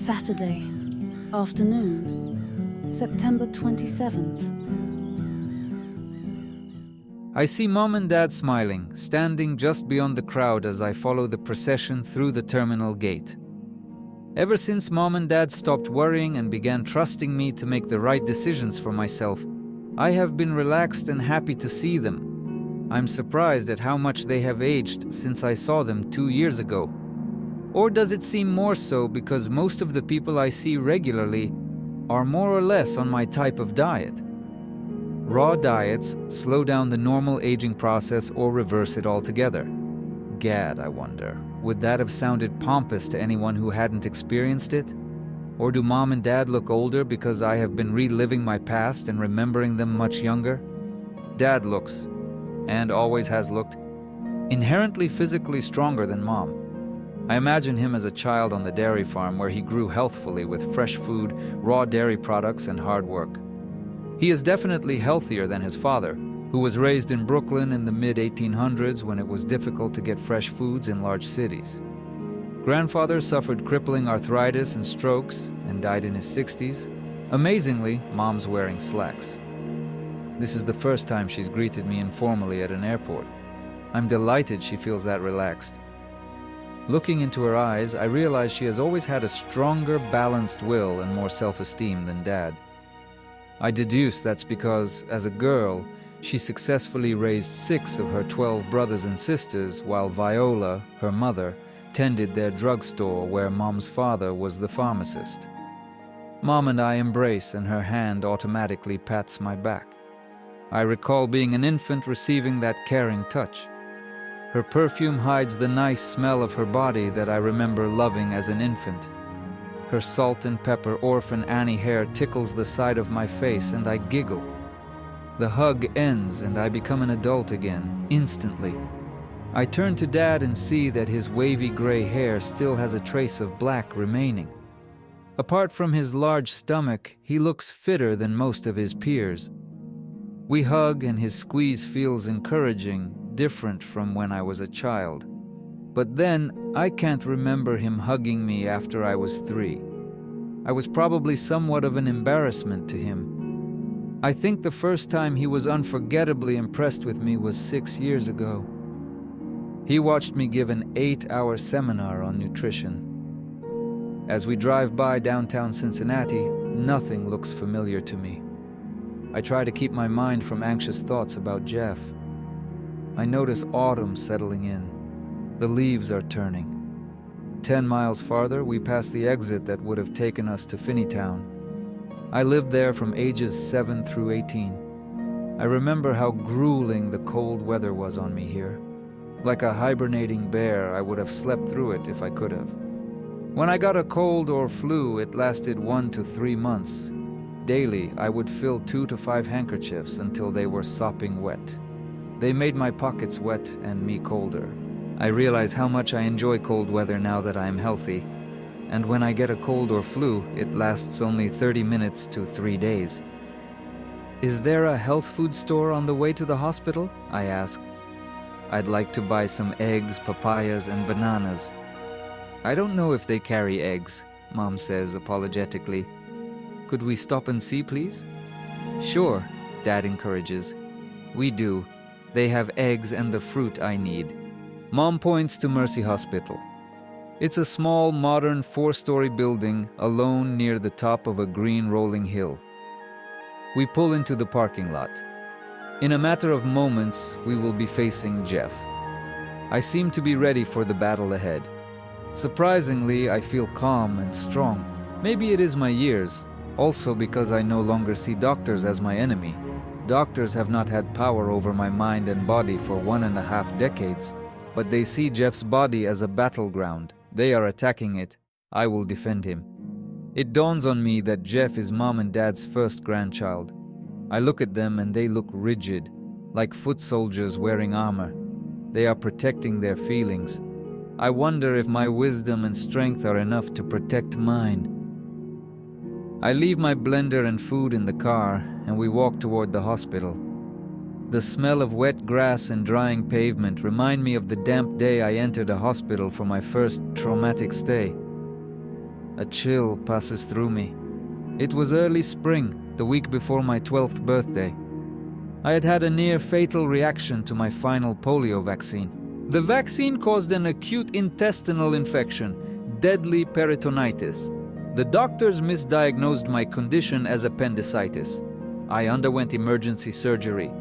Saturday, afternoon, September 27th. I see Mom and Dad smiling, standing just beyond the crowd as I follow the procession through the terminal gate. Ever since Mom and Dad stopped worrying and began trusting me to make the right decisions for myself, I have been relaxed and happy to see them. I'm surprised at how much they have aged since I saw them 2 years ago. Or does it seem more so because most of the people I see regularly are more or less on my type of diet? Raw diets slow down the normal aging process or reverse it altogether. Gad, I wonder, would that have sounded pompous to anyone who hadn't experienced it? Or do Mom and Dad look older because I have been reliving my past and remembering them much younger? Dad looks, and always has looked, inherently physically stronger than Mom. I imagine him as a child on the dairy farm where he grew healthfully with fresh food, raw dairy products, and hard work. He is definitely healthier than his father, who was raised in Brooklyn in the mid-1800s when it was difficult to get fresh foods in large cities. Grandfather suffered crippling arthritis and strokes and died in his 60s. Amazingly, Mom's wearing slacks. This is the first time she's greeted me informally at an airport. I'm delighted she feels that relaxed. Looking into her eyes, I realize she has always had a stronger, balanced will and more self-esteem than Dad. I deduce that's because, as a girl, she successfully raised 6 of her 12 brothers and sisters while Viola, her mother, tended their drugstore where Mom's father was the pharmacist. Mom and I embrace and her hand automatically pats my back. I recall being an infant receiving that caring touch. Her perfume hides the nice smell of her body that I remember loving as an infant. Her salt and pepper orphan Annie hair tickles the side of my face and I giggle. The hug ends and I become an adult again, instantly. I turn to Dad and see that his wavy gray hair still has a trace of black remaining. Apart from his large stomach, he looks fitter than most of his peers. We hug and his squeeze feels encouraging, different from when I was a child. But then, I can't remember him hugging me after I was 3. I was probably somewhat of an embarrassment to him. I think the first time he was unforgettably impressed with me was 6 years ago. He watched me give an 8-hour seminar on nutrition. As we drive by downtown Cincinnati, nothing looks familiar to me. I try to keep my mind from anxious thoughts about Jeff. I notice autumn settling in. The leaves are turning. 10 miles farther, we pass the exit that would have taken us to Finneytown. I lived there from ages 7 through 18. I remember how grueling the cold weather was on me here. Like a hibernating bear, I would have slept through it if I could have. When I got a cold or flu, it lasted 1 to 3 months. Daily, I would fill 2 to 5 handkerchiefs until they were sopping wet. They made my pockets wet and me colder. I realize how much I enjoy cold weather now that I am healthy. And when I get a cold or flu, it lasts only 30 minutes to 3 days. Is there a health food store on the way to the hospital? I ask. I'd like to buy some eggs, papayas, and bananas. I don't know if they carry eggs, Mom says apologetically. Could we stop and see, please? Sure, Dad encourages. We do. They have eggs and the fruit I need. Mom points to Mercy Hospital. It's a small, modern 4-story building alone near the top of a green rolling hill. We pull into the parking lot. In a matter of moments, we will be facing Jeff. I seem to be ready for the battle ahead. Surprisingly, I feel calm and strong. Maybe it is my years, also because I no longer see doctors as my enemy. Doctors have not had power over my mind and body for 1.5 decades, but they see Jeff's body as a battleground. They are attacking it. I will defend him. It dawns on me that Jeff is Mom and Dad's first grandchild. I look at them and they look rigid, like foot soldiers wearing armor. They are protecting their feelings. I wonder if my wisdom and strength are enough to protect mine. I leave my blender and food in the car, and we walk toward the hospital. The smell of wet grass and drying pavement remind me of the damp day I entered a hospital for my first traumatic stay. A chill passes through me. It was early spring, the week before my 12th birthday. I had had a near-fatal reaction to my final polio vaccine. The vaccine caused an acute intestinal infection, deadly peritonitis. The doctors misdiagnosed my condition as appendicitis. I underwent emergency surgery.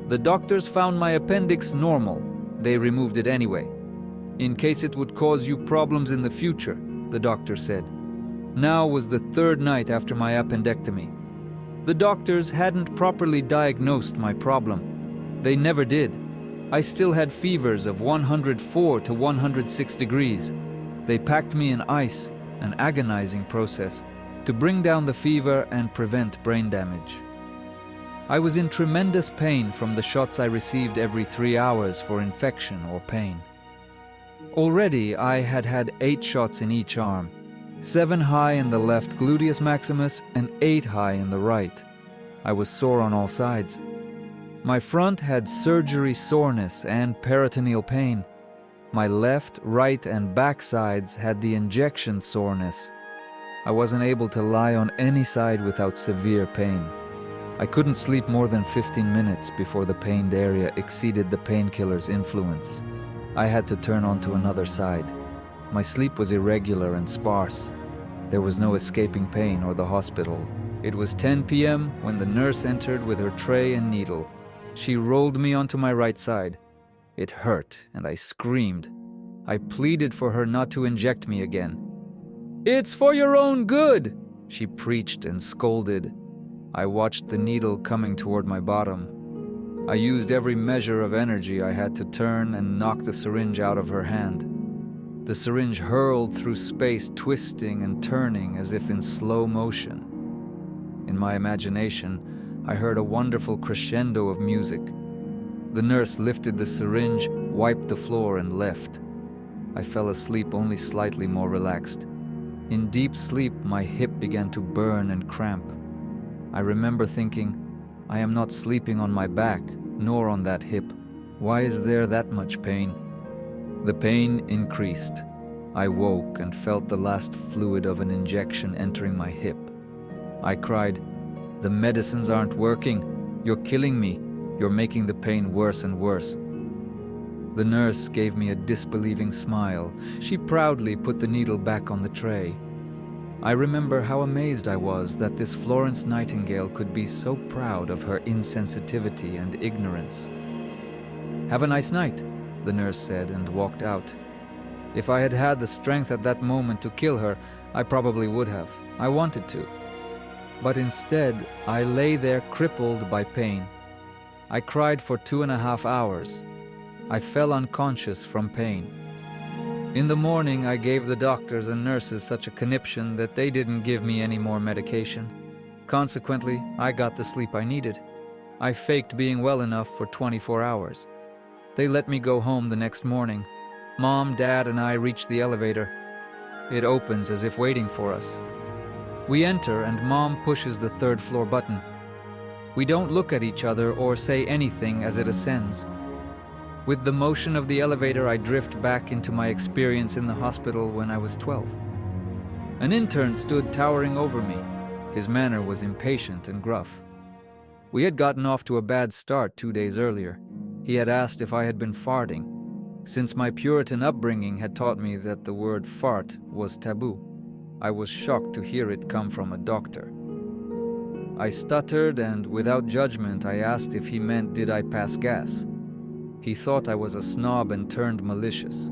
The doctors found my appendix normal. They removed it anyway. In case it would cause you problems in the future, the doctor said. Now was the third night after my appendectomy. The doctors hadn't properly diagnosed my problem. They never did. I still had fevers of 104 to 106 degrees. They packed me in ice, an agonizing process, to bring down the fever and prevent brain damage. I was in tremendous pain from the shots I received every 3 hours for infection or pain. Already I had had 8 shots in each arm, 7 high in the left gluteus maximus and 8 high in the right. I was sore on all sides. My front had surgery soreness and peritoneal pain. My left, right, and back sides had the injection soreness. I wasn't able to lie on any side without severe pain. I couldn't sleep more than 15 minutes before the pained area exceeded the painkiller's influence. I had to turn onto another side. My sleep was irregular and sparse. There was no escaping pain or the hospital. It was 10 p.m. when the nurse entered with her tray and needle. She rolled me onto my right side. It hurt, and I screamed. I pleaded for her not to inject me again. "It's for your own good," she preached and scolded. I watched the needle coming toward my bottom. I used every measure of energy I had to turn and knock the syringe out of her hand. The syringe hurled through space, twisting and turning as if in slow motion. In my imagination, I heard a wonderful crescendo of music. The nurse lifted the syringe, wiped the floor, and left. I fell asleep only slightly more relaxed. In deep sleep, my hip began to burn and cramp. I remember thinking, I am not sleeping on my back, nor on that hip. Why is there that much pain? The pain increased. I woke and felt the last fluid of an injection entering my hip. I cried, "The medicines aren't working. You're killing me. You're making the pain worse and worse." The nurse gave me a disbelieving smile. She proudly put the needle back on the tray. I remember how amazed I was that this Florence Nightingale could be so proud of her insensitivity and ignorance. "Have a nice night," the nurse said and walked out. If I had had the strength at that moment to kill her, I probably would have. I wanted to. But instead, I lay there crippled by pain. I cried for 2.5 hours. I fell unconscious from pain. In the morning, I gave the doctors and nurses such a conniption that they didn't give me any more medication. Consequently, I got the sleep I needed. I faked being well enough for 24 hours. They let me go home the next morning. Mom, Dad, and I reached the elevator. It opens as if waiting for us. We enter and Mom pushes the 3rd floor button. We don't look at each other or say anything as it ascends. With the motion of the elevator, I drift back into my experience in the hospital when I was 12. An intern stood towering over me. His manner was impatient and gruff. We had gotten off to a bad start 2 days earlier. He had asked if I had been farting. Since my Puritan upbringing had taught me that the word fart was taboo, I was shocked to hear it come from a doctor. I stuttered and, without judgment, I asked if he meant did I pass gas. He thought I was a snob and turned malicious.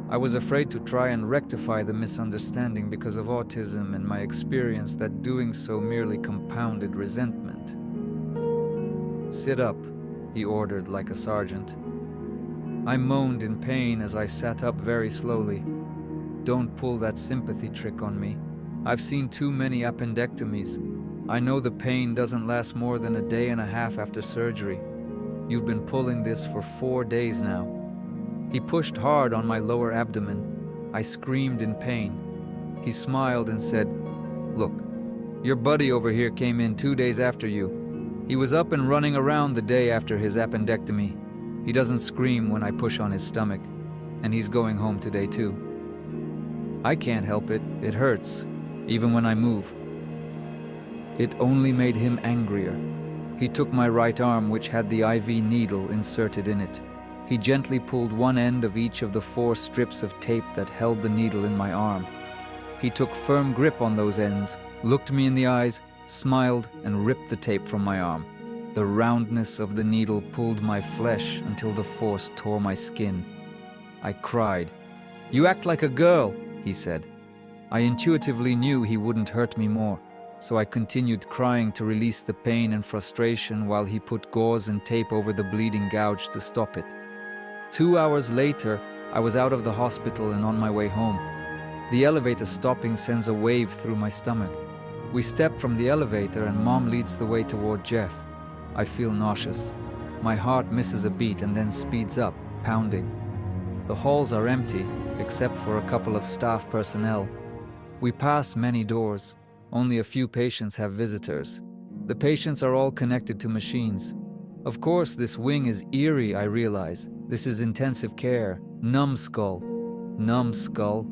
I was afraid to try and rectify the misunderstanding because of autism and my experience that doing so merely compounded resentment. "Sit up," he ordered like a sergeant. I moaned in pain as I sat up very slowly. "Don't pull that sympathy trick on me. I've seen too many appendectomies. I know the pain doesn't last more than a day and a half after surgery. You've been pulling this for 4 days now." He pushed hard on my lower abdomen. I screamed in pain. He smiled and said, "Look, your buddy over here came in 2 days after you. He was up and running around the day after his appendectomy. He doesn't scream when I push on his stomach, and he's going home today too." "I can't help it. It hurts. even when I move. It only made him angrier. He took my right arm, which had the IV needle inserted in it. He gently pulled one end of each of the 4 strips of tape that held the needle in my arm. He took firm grip on those ends, looked me in the eyes, smiled, and ripped the tape from my arm. The roundness of the needle pulled my flesh until the force tore my skin. I cried. "You act like a girl," he said. I intuitively knew he wouldn't hurt me more, so I continued crying to release the pain and frustration while he put gauze and tape over the bleeding gouge to stop it. 2 hours later, I was out of the hospital and on my way home. The elevator stopping sends a wave through my stomach. We step from the elevator and Mom leads the way toward Jeff. I feel nauseous. My heart misses a beat and then speeds up, pounding. The halls are empty, except for a couple of staff personnel. We pass many doors. Only a few patients have visitors. The patients are all connected to machines. Of course, this wing is eerie, I realize. This is intensive care. Numbskull. Numbskull.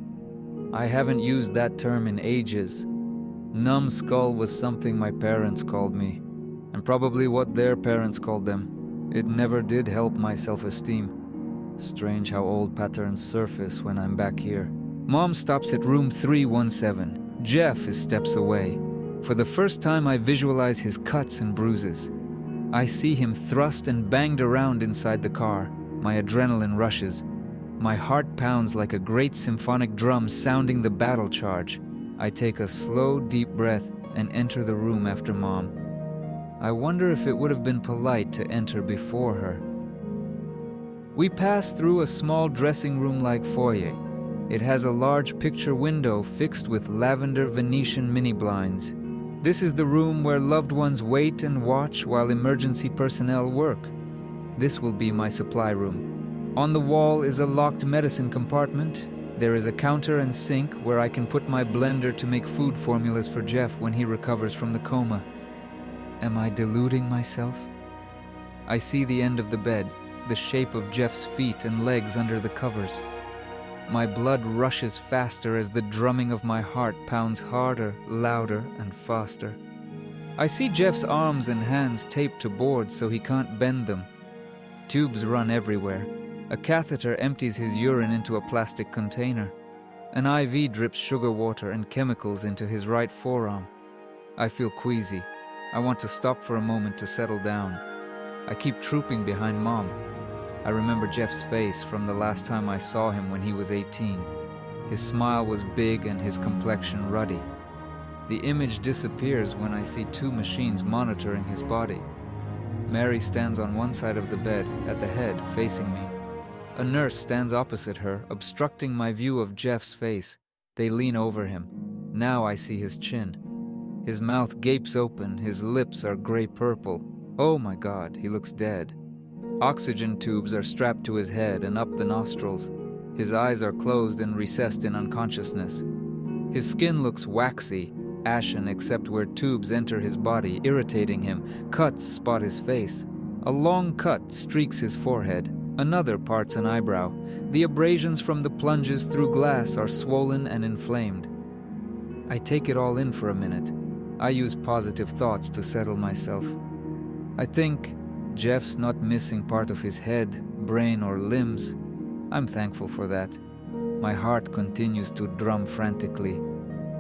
I haven't used that term in ages. Numbskull was something my parents called me, and probably what their parents called them. It never did help my self-esteem. Strange how old patterns surface when I'm back here. Mom stops at room 317. Jeff is steps away. For the first time, I visualize his cuts and bruises. I see him thrust and banged around inside the car. My adrenaline rushes. My heart pounds like a great symphonic drum sounding the battle charge. I take a slow, deep breath and enter the room after Mom. I wonder if it would have been polite to enter before her. We pass through a small dressing room-like foyer. It has a large picture window fixed with lavender Venetian mini blinds. This is the room where loved ones wait and watch while emergency personnel work. This will be my supply room. On the wall is a locked medicine compartment. There is a counter and sink where I can put my blender to make food formulas for Jeff when he recovers from the coma. Am I deluding myself? I see the end of the bed, the shape of Jeff's feet and legs under the covers. My blood rushes faster as the drumming of my heart pounds harder, louder, and faster. I see Jeff's arms and hands taped to boards so he can't bend them. Tubes run everywhere. A catheter empties his urine into a plastic container. An IV drips sugar water and chemicals into his right forearm. I feel queasy. I want to stop for a moment to settle down. I keep trooping behind Mom. I remember Jeff's face from the last time I saw him when he was 18. His smile was big and his complexion ruddy. The image disappears when I see 2 machines monitoring his body. Mary stands on one side of the bed, at the head, facing me. A nurse stands opposite her, obstructing my view of Jeff's face. They lean over him. Now I see his chin. His mouth gapes open, his lips are gray-purple. Oh my God, he looks dead. Oxygen tubes are strapped to his head and up the nostrils. His eyes are closed and recessed in unconsciousness. His skin looks waxy, ashen except where tubes enter his body, irritating him. Cuts spot his face. A long cut streaks his forehead. Another parts an eyebrow. The abrasions from the plunges through glass are swollen and inflamed. I take it all in for a minute. I use positive thoughts to settle myself. I think Jeff's not missing part of his head, brain, or limbs. I'm thankful for that. My heart continues to drum frantically.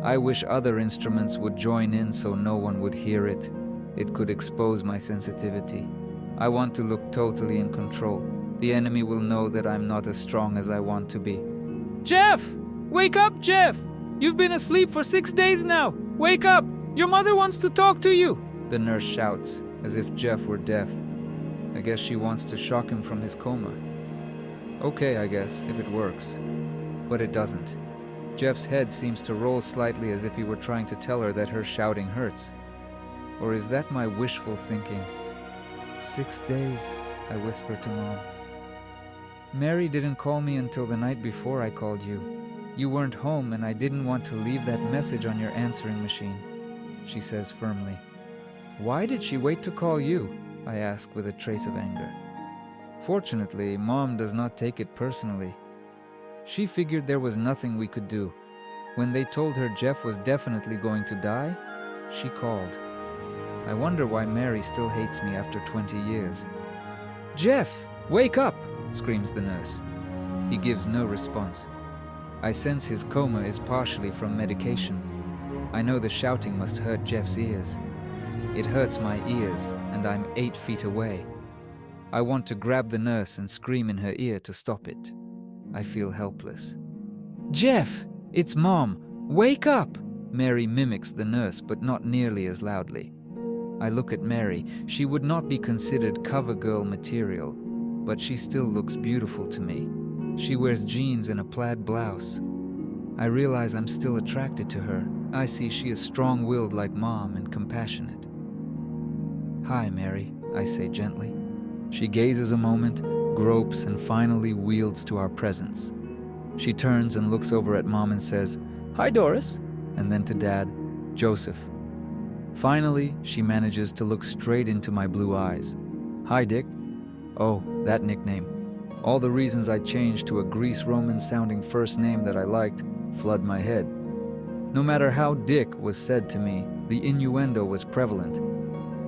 I wish other instruments would join in so no one would hear it. It could expose my sensitivity. I want to look totally in control. The enemy will know that I'm not as strong as I want to be. Jeff! Wake up, Jeff! You've been asleep for 6 days now! Wake up! Your mother wants to talk to you! The nurse shouts, as if Jeff were deaf. I guess she wants to shock him from his coma. Okay, I guess, if it works. But it doesn't. Jeff's head seems to roll slightly as if he were trying to tell her that her shouting hurts. Or is that my wishful thinking? 6 days, I whisper to Mom. Mary didn't call me until the night before I called you. You weren't home and I didn't want to leave that message on your answering machine, she says firmly. Why did she wait to call you? I ask with a trace of anger. Fortunately, Mom does not take it personally. She figured there was nothing we could do. When they told her Jeff was definitely going to die, she called. I wonder why Mary still hates me after 20 years. "Jeff, wake up!" screams the nurse. He gives no response. I sense his coma is partially from medication. I know the shouting must hurt Jeff's ears. It hurts my ears, and I'm 8 feet away. I want to grab the nurse and scream in her ear to stop it. I feel helpless. "Jeff, it's Mom! Wake up!" Mary mimics the nurse, but not nearly as loudly. I look at Mary. She would not be considered cover girl material, but she still looks beautiful to me. She wears jeans and a plaid blouse. I realize I'm still attracted to her. I see she is strong-willed like Mom and compassionate. "Hi, Mary," I say gently. She gazes a moment, gropes, and finally wields to our presence. She turns and looks over at Mom and says, "Hi, Doris," and then to Dad, "Joseph." Finally, she manages to look straight into my blue eyes. "Hi, Dick." Oh, that nickname. All the reasons I changed to a Greece Roman-sounding first name that I liked flood my head. No matter how Dick was said to me, the innuendo was prevalent.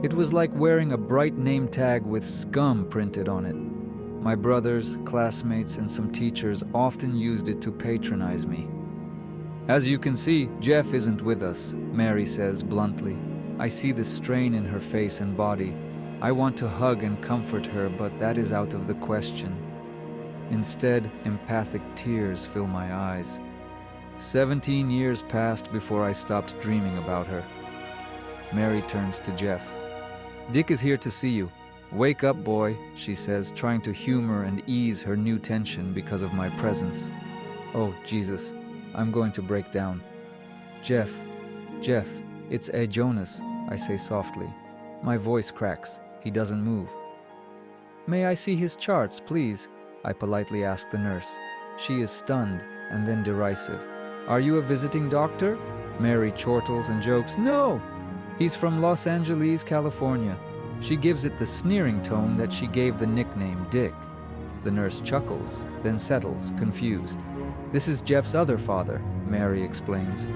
It was like wearing a bright name tag with scum printed on it. My brothers, classmates, and some teachers often used it to patronize me. "As you can see, Jeff isn't with us," Mary says bluntly. I see the strain in her face and body. I want to hug and comfort her, but that is out of the question. Instead, empathic tears fill my eyes. 17 years passed before I stopped dreaming about her. Mary turns to Jeff. "Dick is here to see you. Wake up, boy," she says, trying to humor and ease her new tension because of my presence. Oh, Jesus, I'm going to break down. Jeff, it's Aajonus," I say softly. My voice cracks. He doesn't move. "May I see his charts, please?" I politely ask the nurse. She is stunned and then derisive. "Are you a visiting doctor?" Mary chortles and jokes. "No! He's from Los Angeles, California." She gives it the sneering tone that she gave the nickname Dick. The nurse chuckles, then settles, confused. "This is Jeff's other father," Mary explains.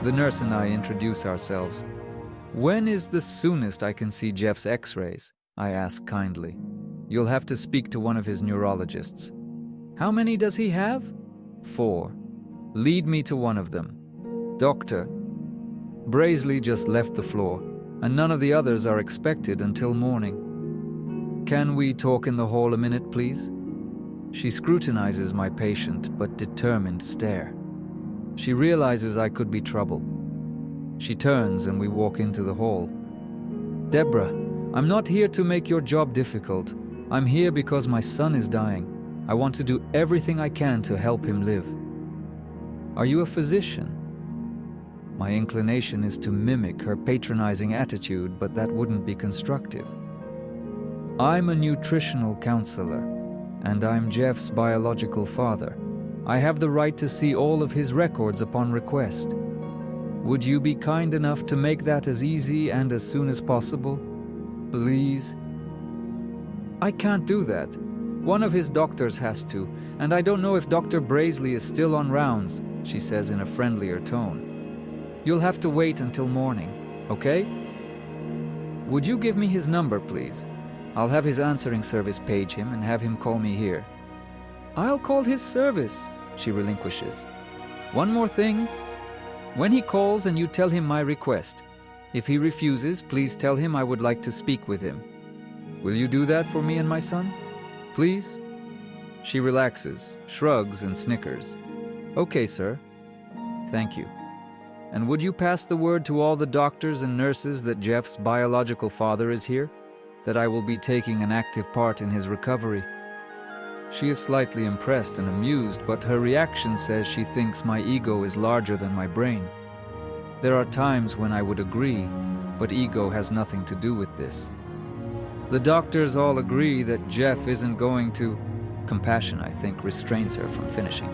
The nurse and I introduce ourselves. "When is the soonest I can see Jeff's x-rays?" I ask kindly. "You'll have to speak to one of his neurologists." "How many does he have?" 4. "Lead me to one of them." "Doctor." Braisley just left the floor, and none of the others are expected until morning. "Can we talk in the hall a minute, please?" She scrutinizes my patient but determined stare. She realizes I could be trouble. She turns and we walk into the hall. "Deborah, I'm not here to make your job difficult. I'm here because my son is dying. I want to do everything I can to help him live." "Are you a physician?" My inclination is to mimic her patronizing attitude, but that wouldn't be constructive. "I'm a nutritional counselor, and I'm Jeff's biological father. I have the right to see all of his records upon request. Would you be kind enough to make that as easy and as soon as possible? Please?" "I can't do that. One of his doctors has to, and I don't know if Dr. Braisley is still on rounds," she says in a friendlier tone. "You'll have to wait until morning, okay? Would you give me his number, please? I'll have his answering service page him and have him call me here." "I'll call his service," she relinquishes. "One more thing. When he calls and you tell him my request, if he refuses, please tell him I would like to speak with him. Will you do that for me and my son? Please?" She relaxes, shrugs, and snickers. "Okay, sir. Thank you. And would you pass the word to all the doctors and nurses that Jeff's biological father is here? That I will be taking an active part in his recovery?" She is slightly impressed and amused, but her reaction says she thinks my ego is larger than my brain. There are times when I would agree, but ego has nothing to do with this. The doctors all agree that Jeff isn't going to... Compassion, I think, restrains her from finishing.